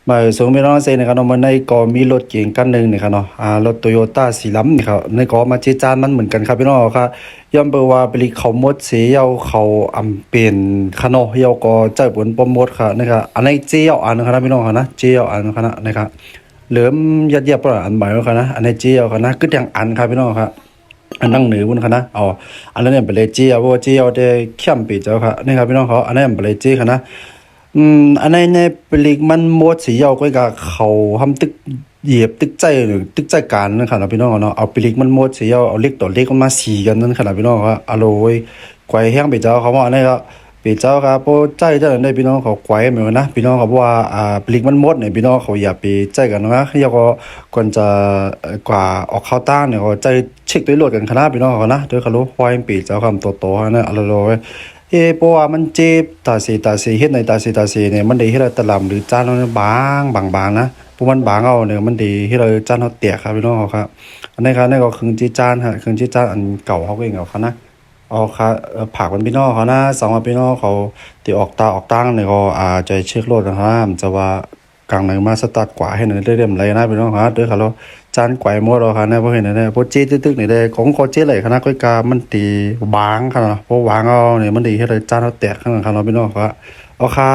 มาส่งพี่น้องเซนะครับเนาะมันในก็มีรถเก๋งคันหนึ่งนี่ครับเนาะรถโตโยต้าสีล้ำนี่ครับในก็มาเจจานมันเหมือนกันครับพี่น้องครับย่อมเปว่าบริเขาหมดเสียเอาเขาอำเป็นคาะเนาะเยาก็เจ้าบนปมหมดครับนะครับอันนี้เจียวอันนะครับพี่น้องครับนะเจียวอันนะครับเหลือมยัดเยียบประอันใหม่ครับนะอันนี้เจียวครับนะคืออย่างอันครับพี่น้องครับอันนั่งเหนือบนครับนะอ๋ออันนั้นเนี่ยเป็นเลยเจียวเพราะว่าเจียวได้เข้มปีเจ้าครับนี่ครับพี่น้องเขาอันนั้นเป็นเลยเจียวครับนะ อันนี้ในปลีกมันหมดสีเอาก็กะเขาทำตึกเหยียบตึกใจหรือตึกใจการนั่นขนาดพี่น้องเนาะเอาปลีกมันหมดสีเอาเล็กต่อเล็กมันมาสีกันนั่นขนาดพี่น้องว่าอร่อยไกวแห้งไปเจ้าเขาว่าอันนี้ก็ไปเจ้าครับโปใจเจ้าได้พี่น้องเขาไกวเหมือนกันนะพี่น้องเขาบอกว่าปลีกมันหมดเนี่ยพี่น้องเขาอย่าไปใจกันนะเขาก็ควรจะกว่าออกข้าวต้านเนี่ยเขาใจเช็คด้วยรถกันขนาดพี่น้องเขานะด้วยเขารู้ควายปีเจ้าคำโตๆนะอร่อย เพราะว่ามันเจ็บตาสีเฮ็ดในตาสีเนี่ยมันได้เฮ็ดให้ตะลำหรือจานเราบางนะพวกมันบางเอาเนี่ยมันดีเฮ็ดให้จานเราแตกครับพี่น้องเขาครับอันนี้ครับนี่ก็ครึ่งจีจานฮะครึ่งจีจานอันเก่าเขาก็เองเอาเขานะเอาค่ะผักมันพี่น้องเขานะสองว่าพี่น้องเขาที่ออกตาออกตั้งเนี่ยก็ใจเช็ครถนะครับจะว่ากลางหนึ่งมาสตาร์ทกว่าให้หน่อยได้เรียมไรนะพี่น้องครับเด้อครับเราจานกว่าหมดแล้วครับนะเพราะเห็นเนี่ยพวกจี้ตึกๆนี่ได้ของเขาเจ๊เลยคณะก้อยกามันตีบางครับเนาะเพราะวางเอาเนี่ยมันดีให้เลยจานเราแตกข้างหลังครับเราพี่น้องครับเอาค่ะ